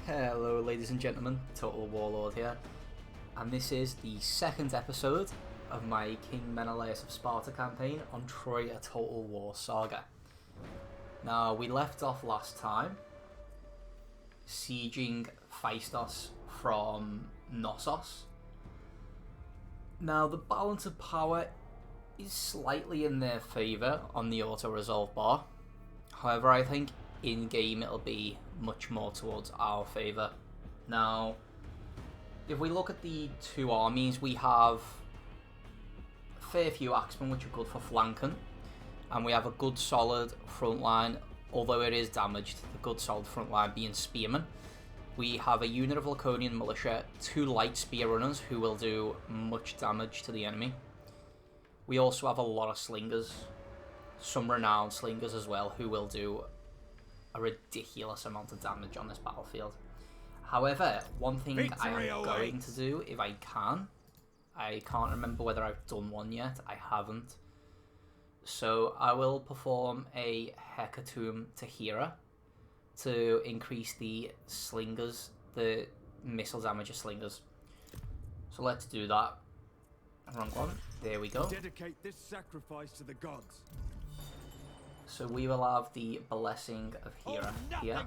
Hello ladies and gentlemen, Total Warlord here, and this is the second episode of my King Menelaus of Sparta campaign on Troy, a Total War Saga. Now, we left off last time sieging Phaistos from Knossos. Now, the balance of power is slightly in their favour on the auto-resolve bar. However, I think in-game it'll be much more towards our favour. Now, if we look at the two armies, we have a fair few axemen which are good for flanking, and we have a good solid front line, although it is damaged, the good solid front line being spearmen. We have a unit of Laconian militia, 2 light spear runners who will do much damage to the enemy. We also have a lot of slingers, some renowned slingers as well, who will do a ridiculous amount of damage on this battlefield. However, one thing I am going to do, if I can, I can't remember whether I've done one yet, I haven't. So I will perform a Hecatomb to Hera to increase the slingers, the missile damage of slingers. So let's do that. Wrong one. There we go. Dedicate this sacrifice to the gods. So we will have the Blessing of Hera here.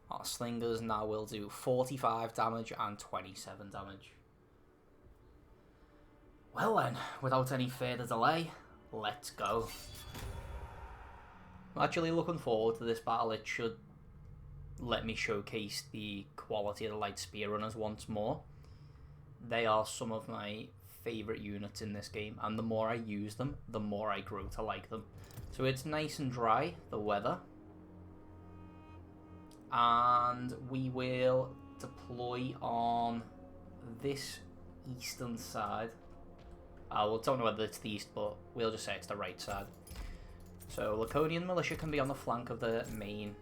Our slingers now will do 45 damage and 27 damage. Well then, without any further delay, let's go. I'm actually looking forward to this battle. It should let me showcase the quality of the light spear runners once more. They are some of my favourite units in this game, and the more I use them, the more I grow to like them. So it's nice and dry, the weather, and we will deploy on this eastern side. We don't know whether it's the east, but we'll just say it's the right side. So Laconian militia can be on the flank of the main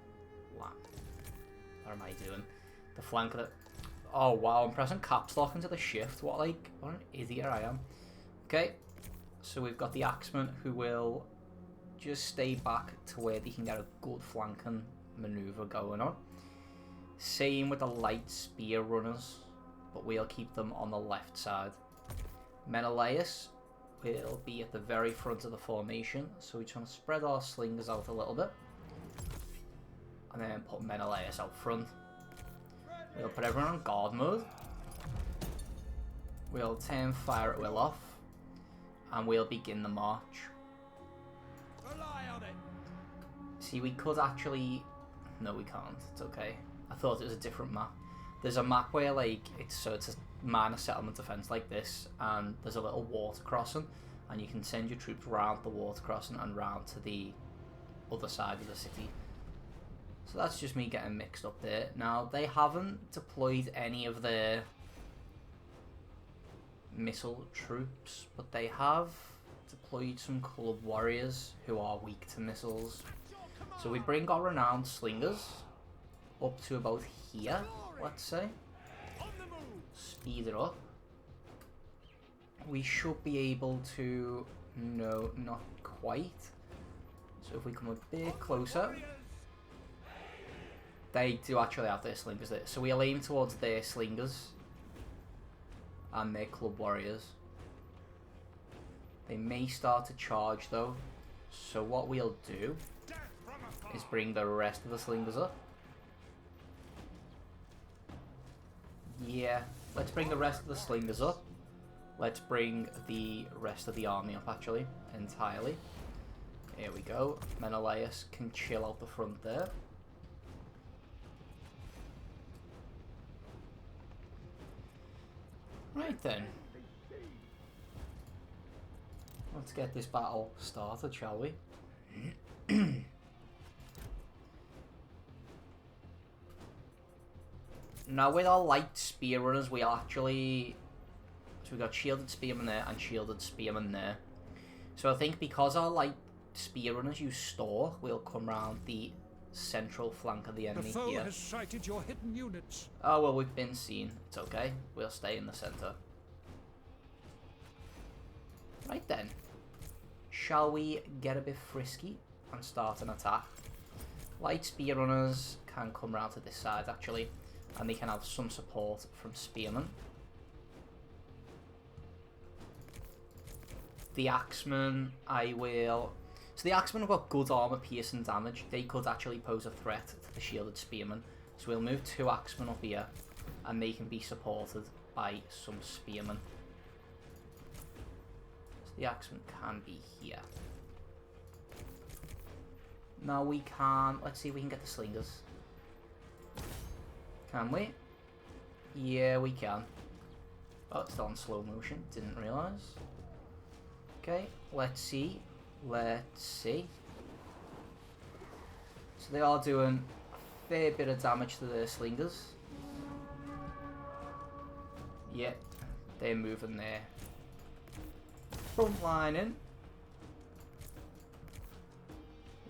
line. What am I doing? The flank of the... Oh wow, I'm pressing caps lock into the shift. What an idiot I am. Okay, so we've got the axemen who will just stay back to where they can get a good flanking maneuver going on. Same with the light spear runners, but we'll keep them on the left side. Menelaus will be at the very front of the formation, so we're trying to spread our slingers out a little bit, and then put Menelaus out front. We'll put everyone on guard mode. We'll turn fire at will off, and we'll begin the march. See, we could actually... No, we can't. It's okay. I thought it was a different map. There's a map where, like, it's a minor settlement defense like this, and there's a little water crossing, and you can send your troops round the water crossing and round to the other side of the city. So that's just me getting mixed up there. Now, they haven't deployed any of their missile troops, but they have deployed some club warriors who are weak to missiles. So we bring our renowned slingers up to about here, let's say. Speed it up. We should be able to... No, not quite. So if we come a bit closer... They do actually have their slingers there. So we'll aim towards their slingers and their club warriors. They may start to charge though. So what we'll do is bring the rest of the slingers up. Yeah, let's bring the rest of the slingers up. Let's bring the rest of the army up actually, entirely. Here we go. Menelaus can chill out the front there. Right then. Let's get this battle started, shall we? Now with our light spear runners, we actually... So we've got shielded spearmen there and shielded spearmen there. So I think because our light spear runners use store, we'll come round the central flank of the enemy the foe here. Has sighted your hidden units. Oh well, we've been seen. It's okay. We'll stay in the centre. Right then. Shall we get a bit frisky and start an attack? Light spear runners can come round to this side actually, and they can have some support from spearmen. The axemen, I will... So the axemen have got good armor piercing damage. They could actually pose a threat to the shielded spearmen. So we'll move 2 axemen up here, and they can be supported by some spearmen. So the axemen can be here. Now we can... Let's see if we can get the slingers. Can we? Yeah, we can. Oh, it's still on slow motion. Didn't realise. Okay, let's see. Let's see. So they are doing a fair bit of damage to the slingers. Yep, they're moving there. Front lining.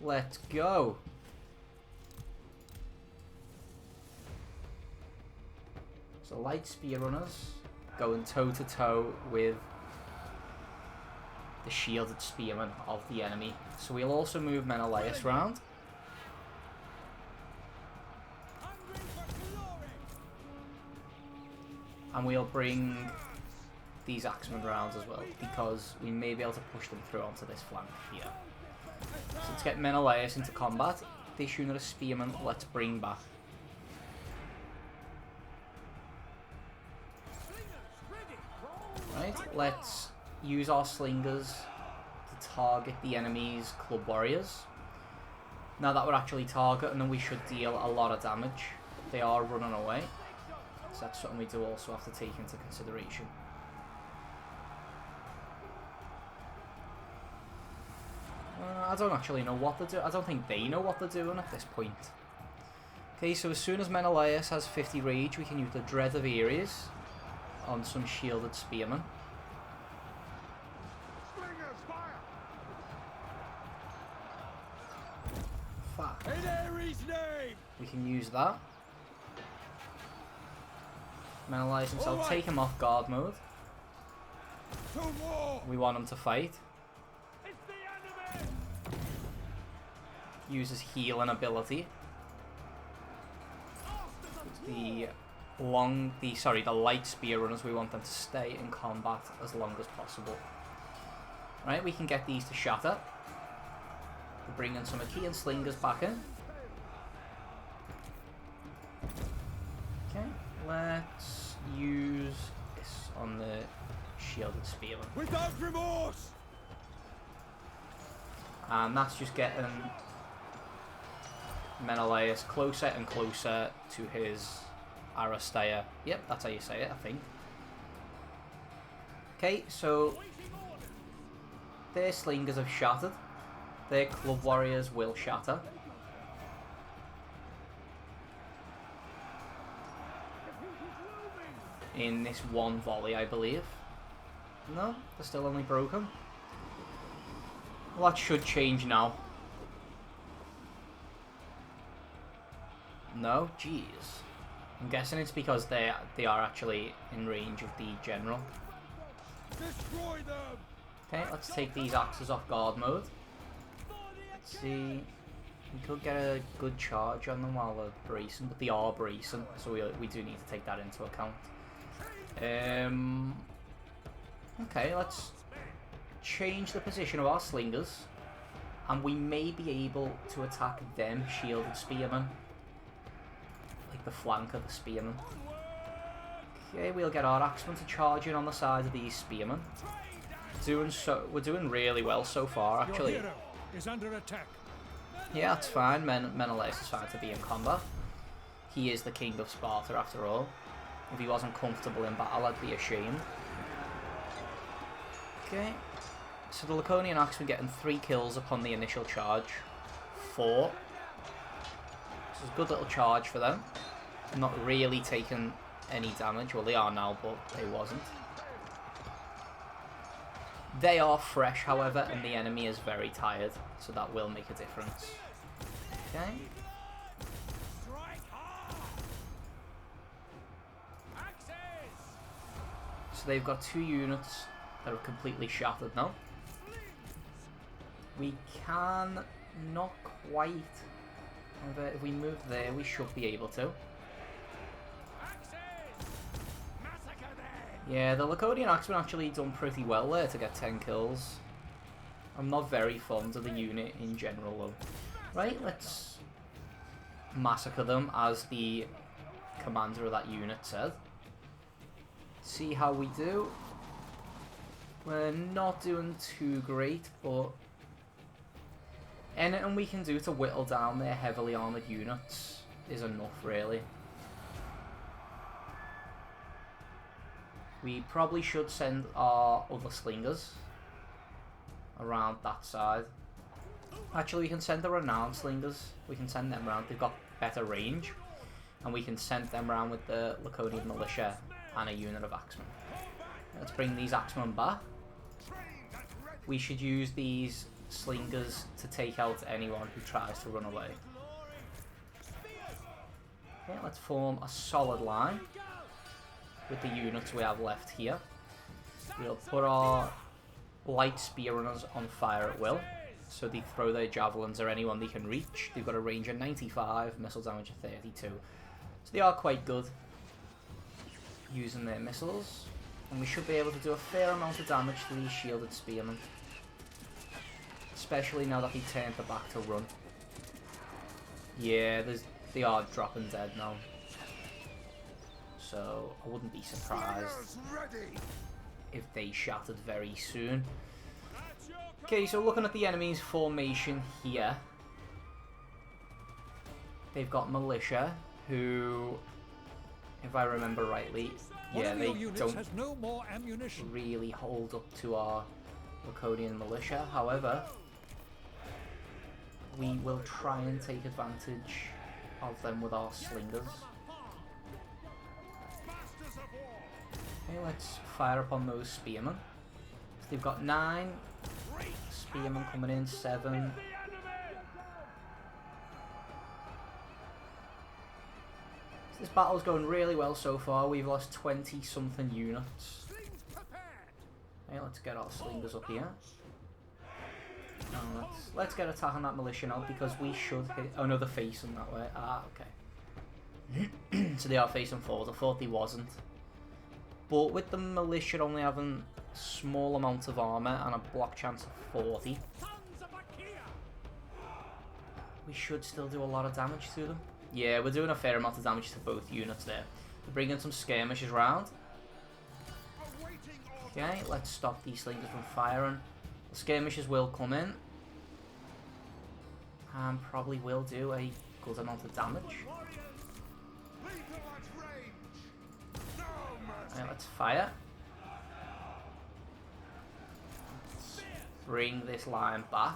Let's go. So light spear runners going toe to toe with the shielded spearmen of the enemy. So we'll also move Menelaus round. And we'll bring these axemen round as well, because we may be able to push them through onto this flank here. So let's get Menelaus into combat. This unit of spearmen, let's bring back. Right, let's use our slingers to target the enemy's club warriors. Now that we're actually targeting them, we should deal a lot of damage. They are running away, so that's something we do also have to take into consideration. I don't actually know what they're doing. I don't think they know what they're doing at this point. Okay, so as soon as Menelaus has 50 rage, we can use the Dread of Ares on some shielded spearmen. Fuck. In Ares' name! We can use that. Menelaus himself, take him off guard mode. To war! We want him to fight. It's the enemy! Use his healing ability. The light spear runners, we want them to stay in combat as long as possible. Right, we can get these to shatter. We're bringing some Achaean slingers back in. Okay, let's use this on the shielded spearman. Without remorse! And that's just getting Menelaus closer and closer to his Aristeia. Yep, that's how you say it, I think. Okay, so their slingers have shattered. Their club warriors will shatter. In this one volley, I believe. No, they're still only broken. Well, that should change now. No? Jeez. I'm guessing it's because they are actually in range of the general. Destroy them! Okay, let's take these axes off guard mode. Let's see. We could get a good charge on them while they're bracing, but they are bracing, so we do need to take that into account. Okay, let's change the position of our slingers, and we may be able to attack them shielded spearmen, like the flank of the spearmen. Okay, we'll get our axemen to charge in on the side of these spearmen. We're doing really well so far, actually. Your hero is under attack. Yeah, that's fine. Menelaus is fine to be in combat. He is the king of Sparta, after all. If he wasn't comfortable in battle, I'd be ashamed. Okay. So the Laconian Axemen getting 3 kills upon the initial charge. 4. This is a good little charge for them. Not really taking any damage. Well, they are now, but they wasn't. They are fresh, however, and the enemy is very tired, so that will make a difference. Okay. So they've got 2 units that are completely shattered now. We can not quite However, if we move there, we should be able to. Yeah, the Laconian Axeman actually done pretty well there to get 10 kills. I'm not very fond of the unit in general though. Right, let's massacre them as the commander of that unit said. See how we do. We're not doing too great, but anything we can do to whittle down their heavily armoured units is enough, really. We probably should send our other slingers around that side. Actually, we can send the renowned slingers. We can send them around. They've got better range. And we can send them around with the Laconian militia and a unit of axemen. Let's bring these axemen back. We should use these slingers to take out anyone who tries to run away. Okay, let's form a solid line with the units we have left here. We'll put our light spear runners on fire at will, so they throw their javelins at anyone they can reach. They've got a range of 95, missile damage of 32. So they are quite good using their missiles, and we should be able to do a fair amount of damage to these shielded spearmen, especially now that they turned their back to run. Yeah, they are dropping dead now, so I wouldn't be surprised if they shattered very soon. Okay, so looking at the enemy's formation here, they've got militia who, if I remember rightly, yeah, they don't really hold up to our Laconian militia. However, we will try and take advantage of them with our slingers. Okay, let's fire upon those spearmen. So they've got 9 spearmen coming in, 7. So this battle's going really well so far. We've lost 20 something units. Okay, let's get our slingers up here. And let's get attacking that militia now, because we should hit. Oh no, they're facing that way. Ah, okay. So they are facing forward. I thought they wasn't. But with the militia only having a small amount of armour and a block chance of 40, we should still do a lot of damage to them. Yeah, we're doing a fair amount of damage to both units there. We're bringing some skirmishes round. Okay, let's stop these slingers from firing. The skirmishes will come in and probably will do a good amount of damage. Right, let's fire. Let's bring this line back.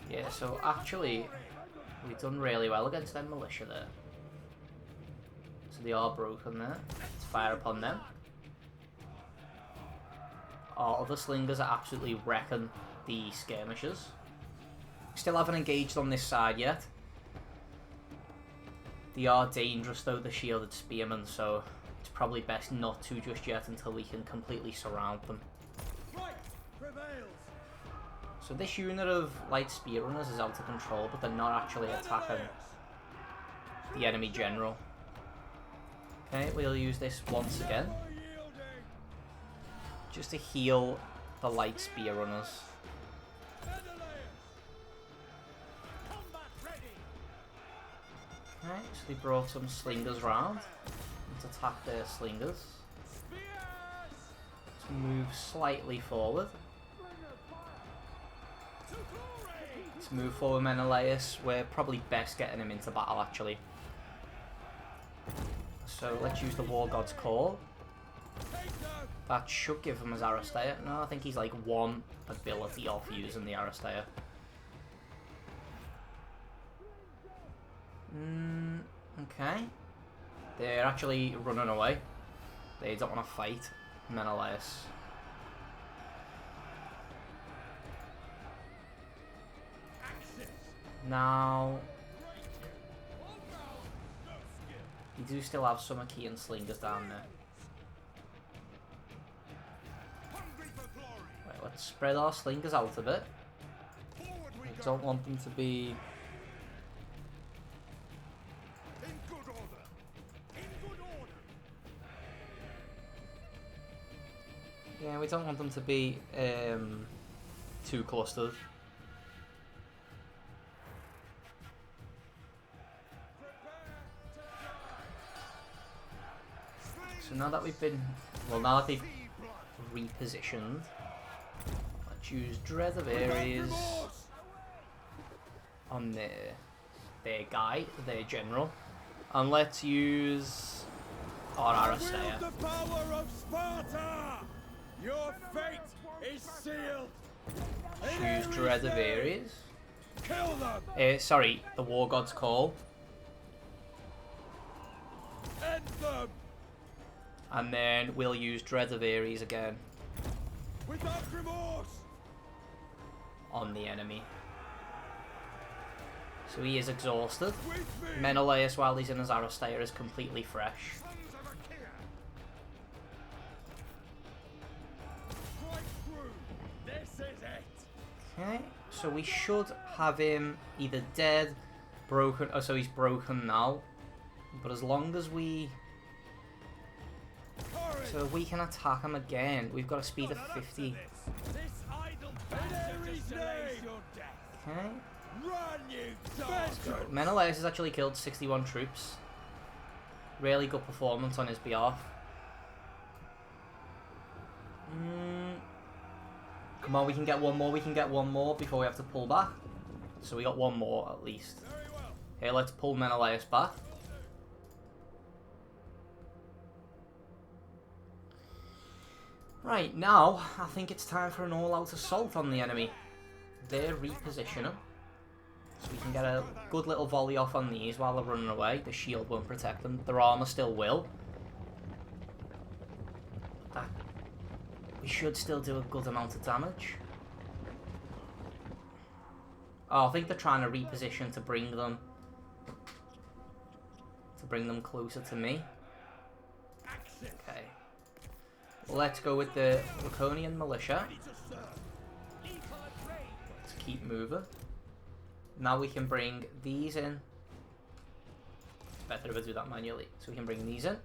Yeah, so actually, we've done really well against them militia there. So they are broken there. Let's fire upon them. Our other slingers are absolutely wrecking the skirmishers. Still haven't engaged on this side yet. They are dangerous though, the shielded spearmen, so it's probably best not to just yet until we can completely surround them. So this unit of light spear runners is out of control, but they're not actually attacking the enemy general. Okay, we'll use this once again, just to heal the light spear runners. Right, so they brought some slingers round to attack their slingers. Let's move slightly forward. Let's move forward, Menelaus. We're probably best getting him into battle, actually. So let's use the War God's Call. That should give him his Aristeia. No, I think he's like 1 ability off using the Aristeia. Okay. They're actually running away. They don't want to fight Menelaus. Now, you do still have some Achaean slingers down there. Let's spread our slingers out a bit. Forward we I go. don't want them to be... In good order. In good order. Yeah, we don't want them to be too clustered. So now that we've been... Well, now that they've repositioned, let's use Dread of Ares on their guy, their general. And let's use our Aristeia. Wield the power of Sparta! Your fate is sealed! Let's use Dread of Ares. Kill them! Sorry, the War God's Call. End them! And then we'll use Dread of Ares again Without remorse! on the enemy. So he is exhausted. With me! Menelaus, while he's in his Aristeia, is completely fresh. Sons of Achaia! Strike through! This is it! Okay, so we should have him either dead, broken... Oh, so he's broken now. But as long as we... Courage! So we can attack him again. We've got a speed of 50. This idle bastard delays your death! Okay. Run, you dog! Menelaus has actually killed 61 troops. Really good performance on his behalf. Come on, we can get one more. We can get one more before we have to pull back. So we got one more at least. Very well. Okay, let's pull Menelaus back. Right, now I think it's time for an all-out assault on the enemy. They're repositioning. So we can get a good little volley off on these while they're running away. The shield won't protect them. Their armor still will. That, we should still do a good amount of damage. Oh, I think they're trying to reposition to bring them closer to me. Okay. Let's go with the Laconian militia. Let's keep moving. Now we can bring these in. It's better if I do that manually. So we can bring these in.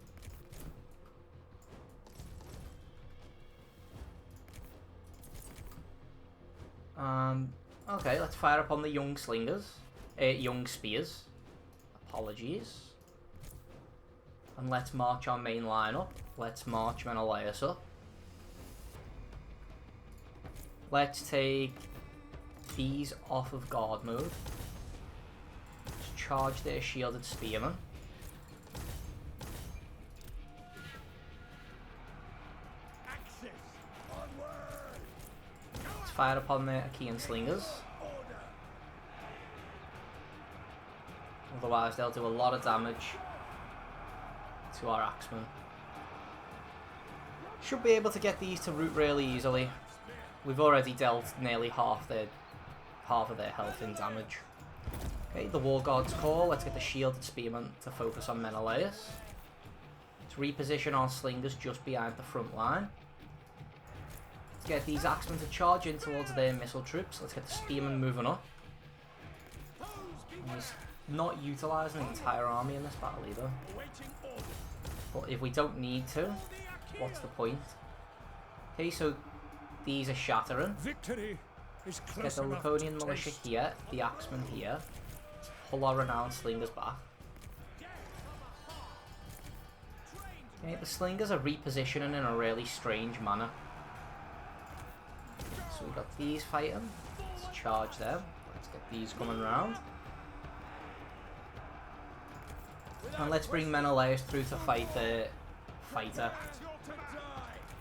Okay, let's fire upon the young slingers. Young spears. Apologies. And let's march our main line up. Let's march Menelaus up. Let's take these off of guard mode. Let's charge their shielded spearmen. Let's fire upon the Achaean slingers. Otherwise they'll do a lot of damage to our axemen. Should be able to get these to root really easily. We've already dealt nearly half of their health in damage. Okay, the War God's Call. Let's get the shielded spearmen to focus on Menelaus. Let's reposition our slingers just behind the front line. Let's get these axemen to charge in towards their missile troops. Let's get the spearmen moving up. And he's not utilising the entire army in this battle either. But if we don't need to, what's the point? Okay, so these are shattering. Victory is Get close the enough Laconian to militia taste. here, the axemen here. Pull our renowned slingers back. Okay, the slingers are repositioning in a really strange manner. So we've got these fighting. Let's charge them. Let's get these coming round. And let's bring Menelaus through to fight the fighter.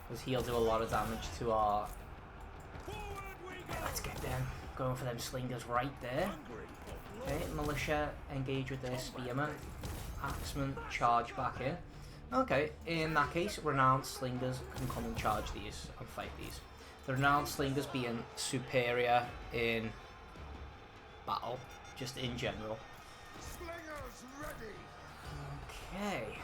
Because he'll do a lot of damage to our... Let's get them going for them slingers right there. Okay, militia engage with their spearmen. Axemen charge back in. Okay, in that case, renowned slingers can come and charge these and fight these. The renowned slingers being superior in battle, just in general. Okay.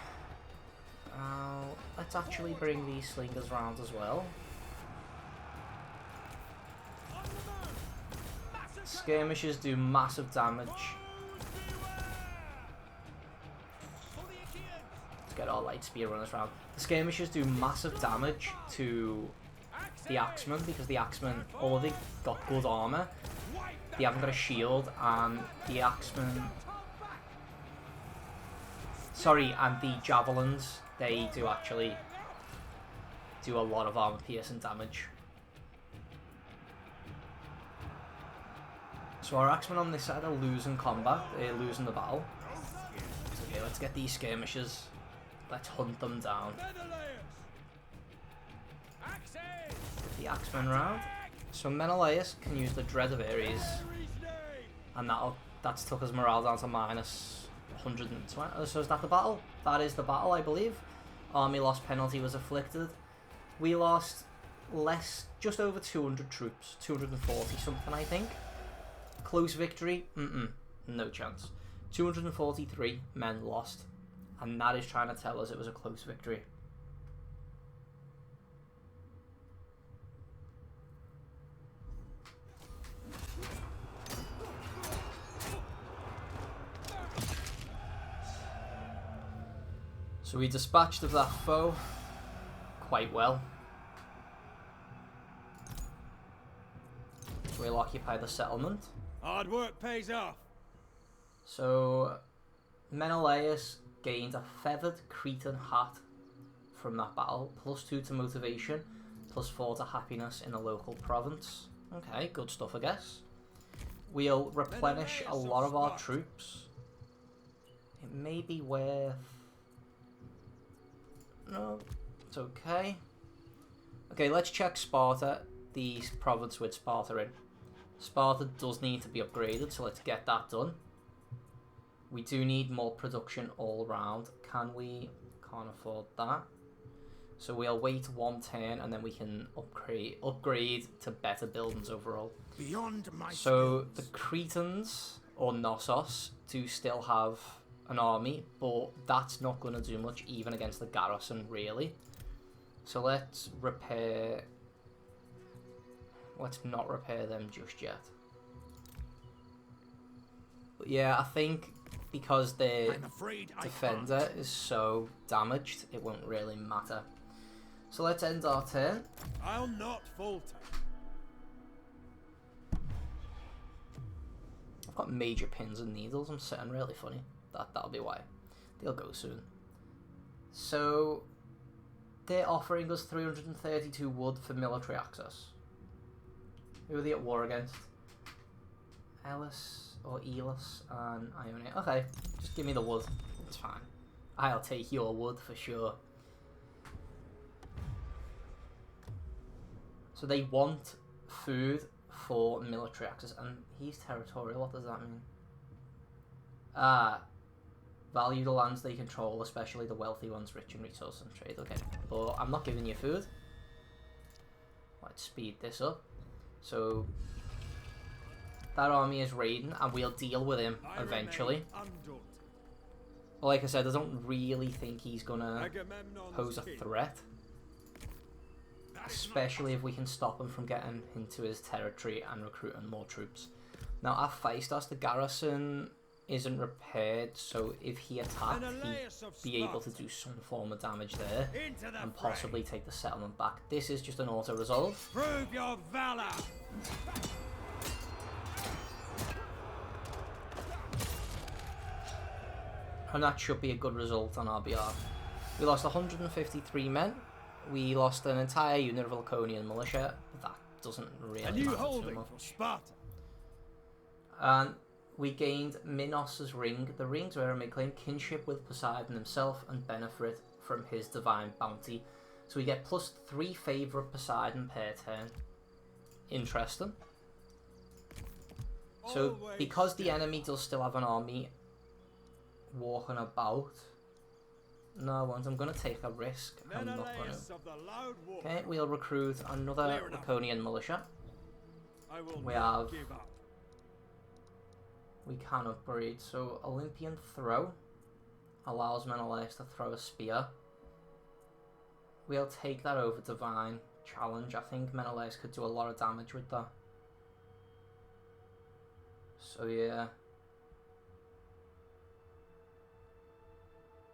Let's actually bring these slingers round as well. Skirmishers do massive damage. Let's get our light spear runners around. The skirmishers do massive damage to the axemen because the axemen, although they've got good armor, they haven't got a shield, and the axemen... Sorry, and the javelins, they do actually do a lot of armor piercing damage. So our axemen on this side are losing combat, they're losing the battle. Okay, let's get these skirmishers. Let's hunt them down. Get the axemen round. So Menelaus can use the Dread of Ares, and that's took his morale down to minus 120. So is that the battle? That is the battle, I believe. Army loss penalty was afflicted. We lost just over 200 troops, 240 something, I think. Close victory? No chance. 243 men lost, and that is trying to tell us it was a close victory. So we dispatched of that foe quite well. We'll occupy the settlement. Hard work pays off. So Menelaus gained a feathered Cretan hat from that battle, +2 to motivation, +4 to happiness in a local province. Okay, good stuff, I guess. We'll replenish a lot of our troops. It may be worth... No, it's okay. Okay, let's check Sparta, the province with Sparta in. Sparta does need to be upgraded, so let's get that done. We do need more production all round. Can we? Can't afford that. So we'll wait one turn and then we can upgrade to better buildings overall. Beyond my so the Cretans, or Knossos, do still have an army, but that's not going to do much even against the garrison, really. So let's repair... Let's not repair them just yet. But yeah, I think because their defender is so damaged, it won't really matter. So let's end our turn. I'll not falter. I've got major pins and needles. I'm sitting really funny. That'll be why. They'll go soon. So they're offering us 332 wood for military access. Who are they at war against? Elis or Elis and Ionia. Okay, just give me the wood. It's fine. I'll take your wood for sure. So they want food for military access, and he's territorial. What does that mean? Value the lands they control, especially the wealthy ones, rich in resources and trade. Okay, but I'm not giving you food. Let's speed this up. So that army is raiding, and we'll deal with him eventually. But like I said, I don't really think he's gonna pose a threat, especially if we can stop him from getting into his territory and recruiting more troops. Now at Phaistos, the garrison isn't repaired, so if he attacked, he'd be able to do some form of damage there and possibly take the settlement back. This is just an auto-resolve. Prove your valor! And that should be a good result on our behalf. We lost 153 men. We lost an entire unit of Laconian militia. That doesn't really matter too much. Sparta. And we gained Minos' ring. The rings where may claim kinship with Poseidon himself and benefit from his divine bounty. So we get +3 favour of Poseidon per turn. Interesting. So because the enemy does still have an army walking about, no, I won't. I'm going to take a risk. I'm not going to. Okay, we'll recruit another Laconian militia. We have... We can upgrade. So Olympian throw allows Menelaus to throw a spear. We'll take that over divine challenge. I think Menelaus could do a lot of damage with that. So yeah.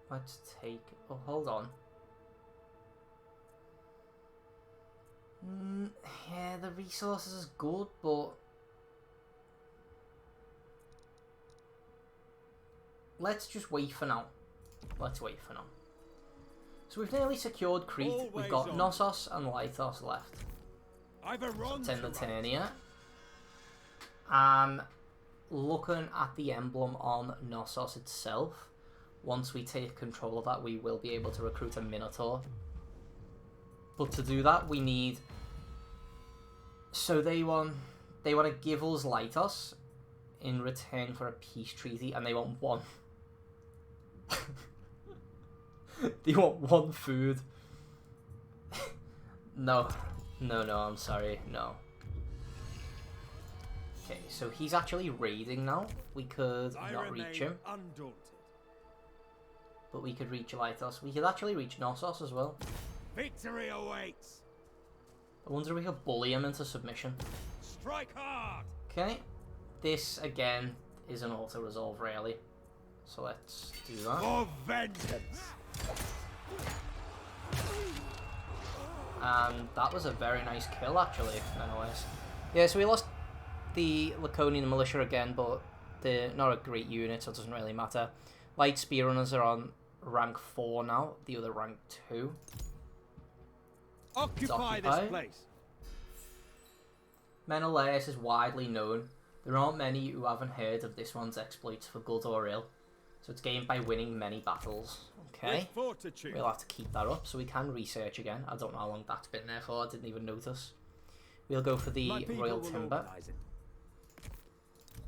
Let's take... Oh, hold on. Yeah, the resources is good, but... Let's just wait for now. Let's wait for now. So we've nearly secured Crete. Always We've got on. Knossos and Lythos left. I've a run So 10 to the turn run. here. And looking at the emblem on Knossos itself, once we take control of that, we will be able to recruit a Minotaur. But to do that, we need... So they want to give us Lythos in return for a peace treaty, and they want one. They want one food. No, I'm sorry, no. Okay, so he's actually raiding now. We could not reach him. Undaunted. But we could reach Lythos. We could actually reach Knossos as well. Victory awaits. I wonder if we could bully him into submission. Strike hard. Okay, this again is an auto-resolve really. So let's do that. For vengeance. And that was a very nice kill actually, Menelaus. Yeah, so we lost the Laconian militia again, but they're not a great unit, so it doesn't really matter. Light spear runners are on rank 4 now, the other rank 2. Occupy this place. Menelaus is widely known. There aren't many who haven't heard of this one's exploits for good or ill. So it's gained by winning many battles. Okay, With fortitude. we'll have to keep that up so we can research again. I don't know how long that's been there for, I didn't even notice. We'll go for the My people Royal will Timber. organize it.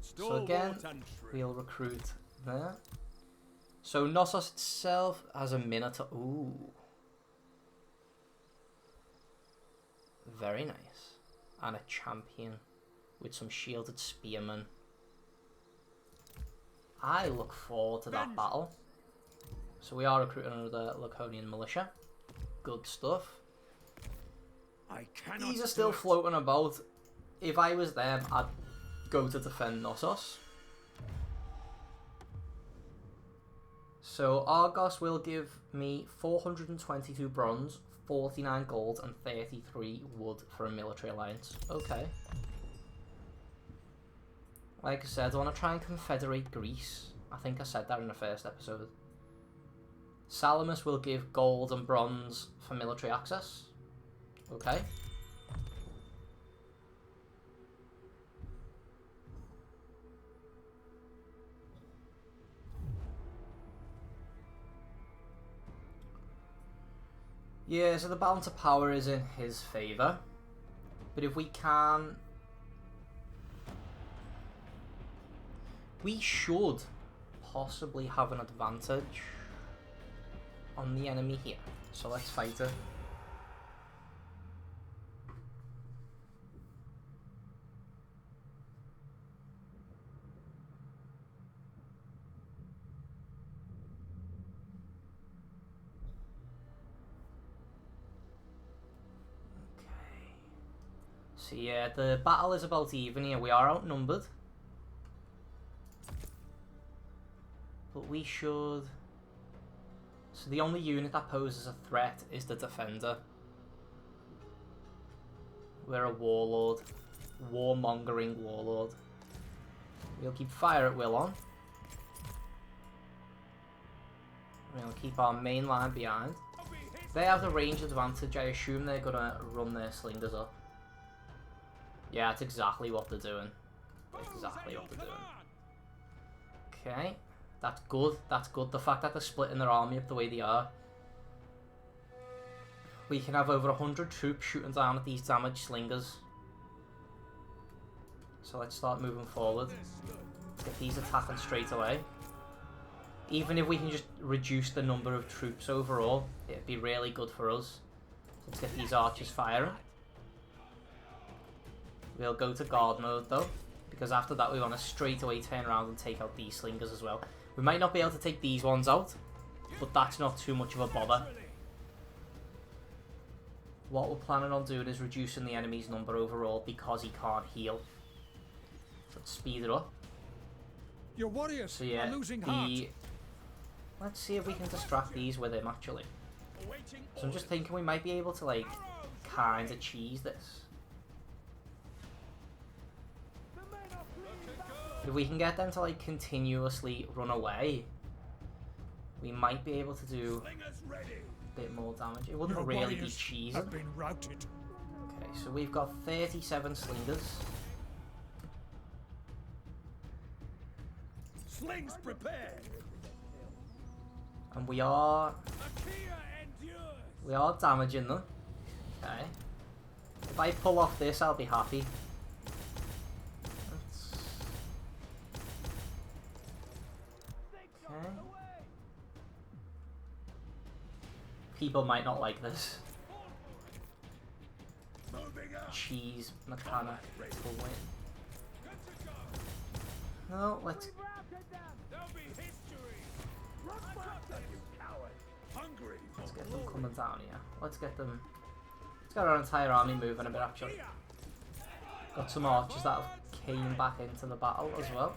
So again, Stalwart and true. we'll recruit there. So Knossos itself has a Minotaur. Ooh. Very nice. And a champion with some shielded spearmen. I look forward to that battle. So we are recruiting another Laconian militia. Good stuff. I cannot These are still do it. floating about. If I was them, I'd go to defend Knossos. So Argos will give me 422 bronze, 49 gold, and 33 wood for a military alliance. Okay. Like I said, I want to try and confederate Greece. I think I said that in the first episode. Salamis will give gold and bronze for military access. Okay. Yeah, so the balance of power is in his favour. But if we can... We should possibly have an advantage on the enemy here. So let's fight it. So yeah, the battle is about even here. We are outnumbered. But we should... So the only unit that poses a threat is the defender. We're a warlord. Warmongering warlord. We'll keep fire at will on. We'll keep our main line behind. They have the range advantage. I assume they're going to run their slingers up. Yeah, that's exactly what they're doing. Exactly what they're doing. Okay. That's good. That's good. The fact that they're splitting their army up the way they are. We can have over 100 troops shooting down at these damaged slingers. So let's start moving forward. Get these attacking straight away. Even if we can just reduce the number of troops overall, it'd be really good for us. Let's get these archers firing. We'll go to guard mode though, because after that we want to straight away turn around and take out these slingers as well. We might not be able to take these ones out, but that's not too much of a bother. What we're planning on doing is reducing the enemy's number overall because he can't heal. Let's speed it up. Your warriors So yeah, are losing heart. let's see if we can distract these with him actually. So I'm just thinking we might be able to like kind of cheese this. If we can get them to like continuously run away, we might be able to do a bit more damage. It wouldn't really be cheesing. Have been routed. Okay, so we've got 37 slingers. Slings prepared. And we are damaging them. Okay. If I pull off this, I'll be happy. Okay. People might not like this. Cheese mechanic to win. No, let's get them coming down here. Let's get our entire army moving a bit actually. Got some archers that came back into the battle as well.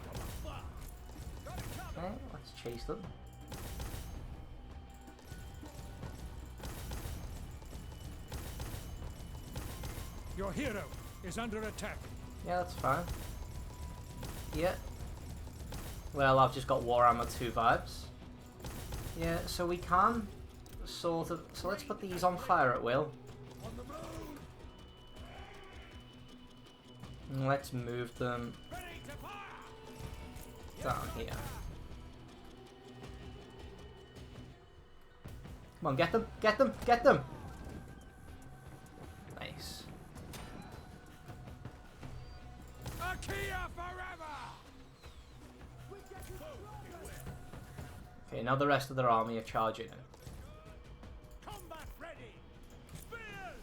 Okay, let's chase them. Your hero is under attack. Yeah, that's fine. Yeah. Well, I've just got Warhammer 2 vibes. Yeah, so we can sort of... So let's put these on fire at will. And let's move them down here. Come on, get them! Get them! Get them! Nice. Okay, now the rest of their army are charging in. Combat ready. Spears.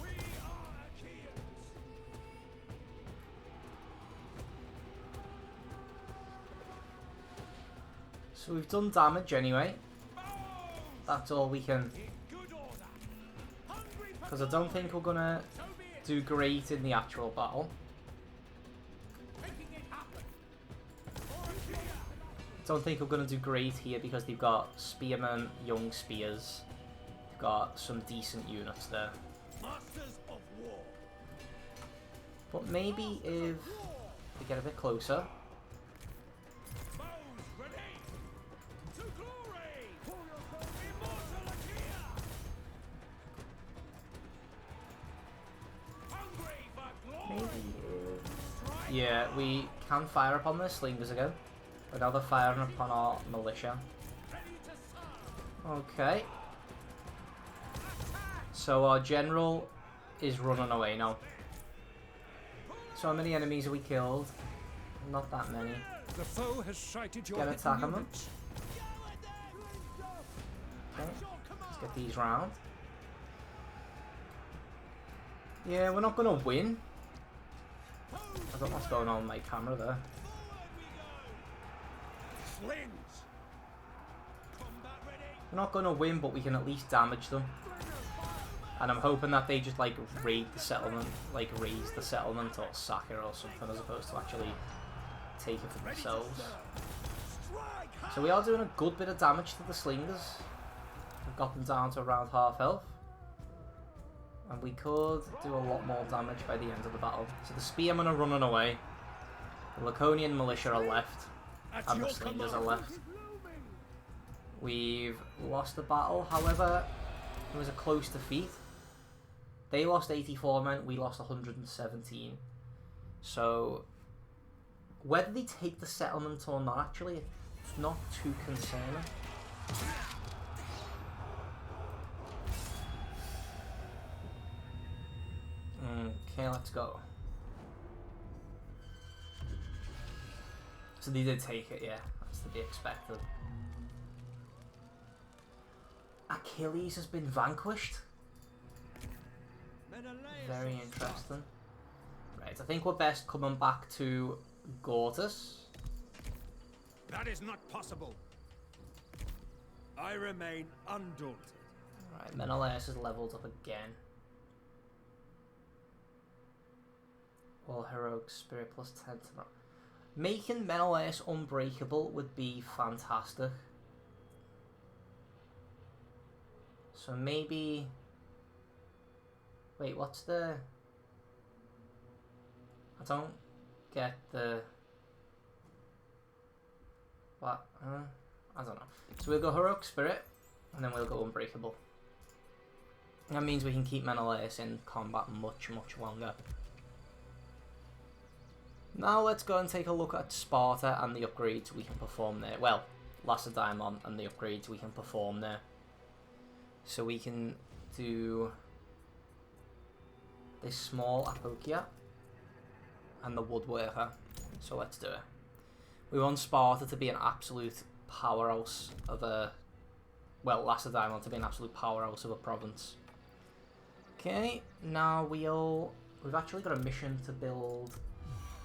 We are Achaeans. So we've done damage anyway. That's all we can... Because I don't think we're gonna do great in the actual battle. Don't think we're going to do great here because they've got spearmen, young spears. They've got some decent units there. But maybe if we get a bit closer. Maybe if... Yeah, we can fire upon their slingers again. But now they're firing upon our militia. Okay. So our general is running away now. So how many enemies have we killed? Not that many. The foe has sighted your Get attack on them. Okay. Let's get these round. Yeah, we're not going to win. I don't know what's going on with my camera there. We're not going to win, but we can at least damage them. And I'm hoping that they just like raid the settlement, like raise the settlement or sack it or something, as opposed to actually take it for themselves. So we are doing a good bit of damage to the slingers. We've got them down to around half health. And we could do a lot more damage by the end of the battle. So the spearmen are running away. The Laconian militia are left. And the slingers are left. We've lost the battle, however, it was a close defeat. They lost 84 men, we lost 117. So, whether they take the settlement or not, actually, it's not too concerning. Okay, let's go. So they did take it, yeah. That's to be expected. Achilles has been vanquished. Very interesting. Right, I think we're best coming back to Gortys. That is not possible. I remain undaunted. Right, Menelaus is leveled up again. All heroic spirit plus 10 tomorrow. Making Menelaus unbreakable would be fantastic. So maybe... Wait, what's the... I don't get the... What? I don't know. So we'll go Heroic Spirit, and then we'll go Unbreakable. That means we can keep Menelaus in combat much, much longer. Now let's go and take a look at Sparta and the upgrades we can perform there. Well, Lacedaemon and the upgrades we can perform there. So we can do this small Apokia and the Woodworker. So let's do it. We want Sparta to be an absolute powerhouse of a... Well, Lacedaemon to be an absolute powerhouse of a province. Okay, now we've actually got a mission to build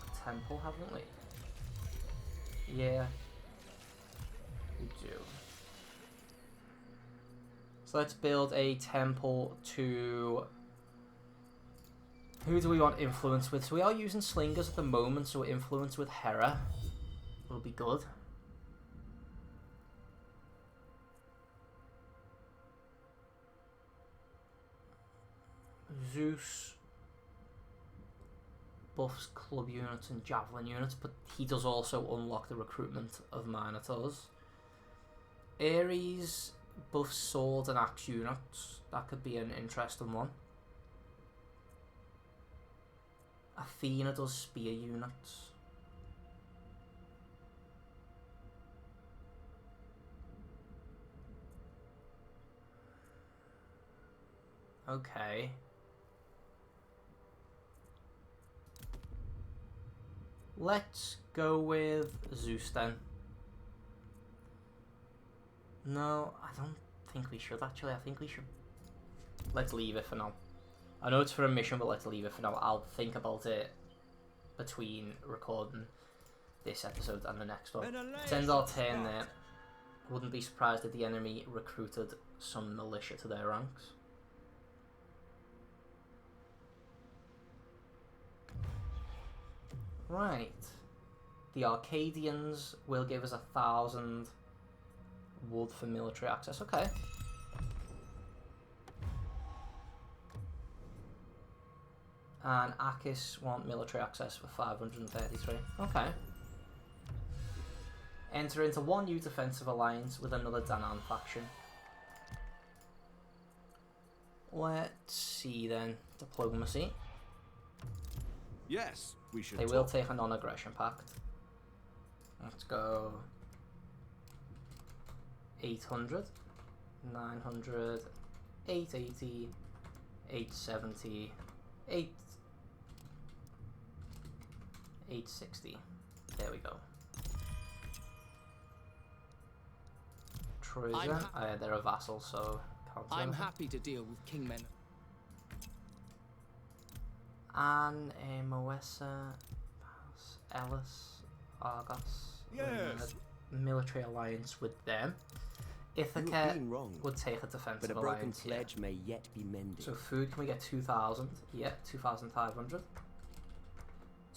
a temple, haven't we? Yeah, we do. So let's build a temple to... Who do we want influence with? So we are using slingers at the moment, so influence with Hera will be good. Zeus buffs club units and javelin units, but he does also unlock the recruitment of Minotaurs. Ares buffs sword and axe units. That could be an interesting one. Athena does spear units. Okay. Let's go with Zeus then. No, I don't think we should actually. I think we should... Let's leave it for now. I know it's for a mission, but let's leave it for now. I'll think about it between recording this episode and the next one. Let's end our turn there. Wouldn't be surprised if the enemy recruited some militia to their ranks. Right. The Arcadians will give us 1,000 wood for military access. Okay. And Akis want military access for 533. Okay. Enter into one new defensive alliance with another Danann faction. Let's see then. Diplomacy. Yes, we should. They will take a non-aggression pact. Let's go 800, 900, 880, 870, 860. There we go. Trojan, they're a vassal, so can't do I'm anything. happy to deal with King Men. And Moessa, Ellis, Argos. Yes. Military alliance with them. Ithaca would take a defensive but a broken alliance. pledge may yet be mended. So food, can we get 2,000? Yeah, 2,500.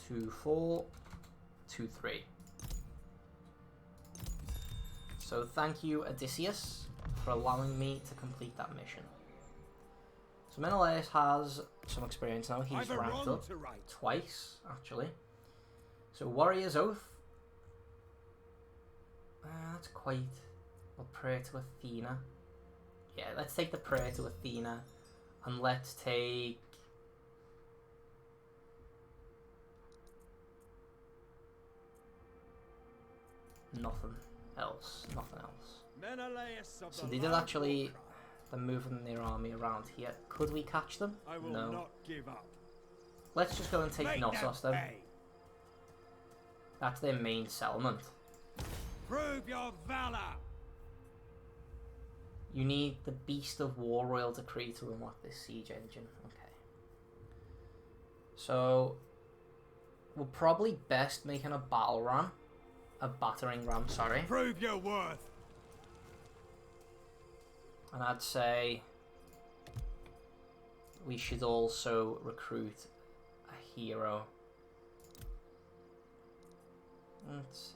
2, 4, 2, 3. So thank you, Odysseus, for allowing me to complete that mission. So Menelaus has some experience now. He's ranked up twice, actually. So Warrior's Oath. That's quite... We'll pray to Athena. Yeah, let's take the prayer to Athena. And let's take... Nothing else. Nothing else. So they did actually... They're moving their army around here. Could we catch them? I will No. not give up. Let's just go and take Knossos then. That's their main settlement. Prove your valor. You need the Beast of War Royal Decree to unlock this siege engine. Okay. So we're probably best making a battle ram. A battering ram, sorry. Prove your worth. And I'd say we should also recruit a hero. Let's see.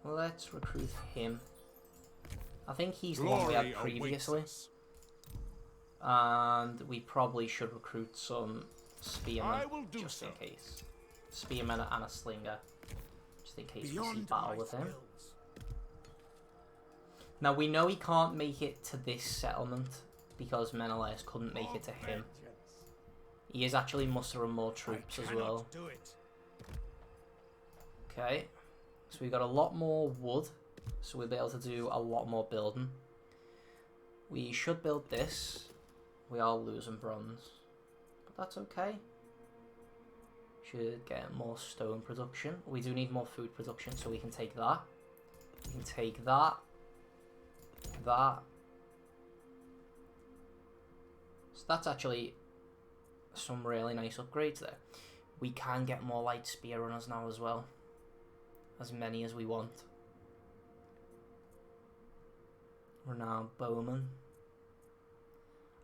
Let's recruit him. I think he's the one we had previously. And we probably should recruit some spearmen just in case. Spearmen and a slinger. Just in case we see battle with him. Now we know he can't make it to this settlement because Menelaus couldn't make it to him. He is actually mustering more troops as well. Okay. So we got a lot more wood. So we'll be able to do a lot more building. We should build this. We are losing bronze. But that's okay. Should get more stone production. We do need more food production, so we can take that. We can take that. That. So that's actually some really nice upgrades there. We can get more light spear runners now as well. As many as we want. Renowned bowman.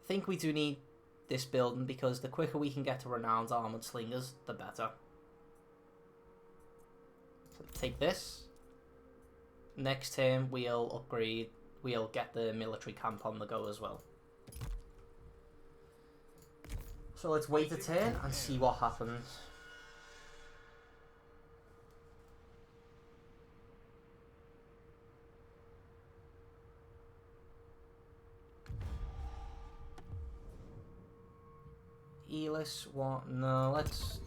I think we do need this building because the quicker we can get to renowned armored slingers, the better. So take this. Next turn we'll upgrade. We'll get the military camp on the go as well. So let's wait a turn and see what happens. Elis, what? No, let's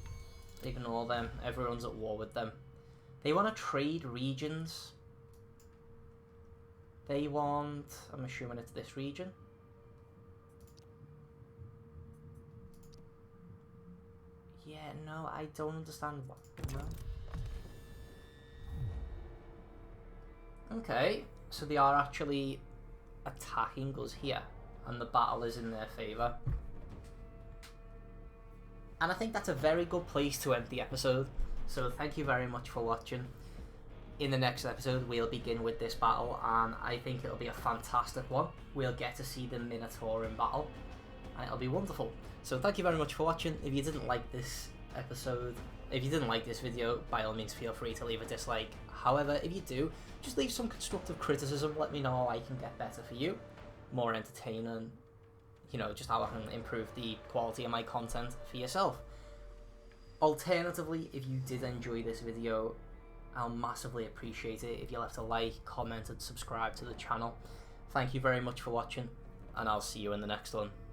ignore them. Everyone's at war with them. They want to trade regions. They want... I'm assuming it's this region. Yeah, no, I don't understand what... No. Okay, so they are actually attacking us here. And the battle is in their favour. And I think that's a very good place to end the episode. So thank you very much for watching. In the next episode, we'll begin with this battle, and I think it'll be a fantastic one. We'll get to see the Minotaur in battle, and it'll be wonderful. So thank you very much for watching. If you didn't like this episode, if you didn't like this video, by all means feel free to leave a dislike. However, if you do, just leave some constructive criticism. Let me know how I can get better for you. More entertaining. You know, just how I can improve the quality of my content for yourself. Alternatively, if you did enjoy this video, I'll massively appreciate it if you left a like, comment and subscribe to the channel. Thank you very much for watching, and I'll see you in the next one.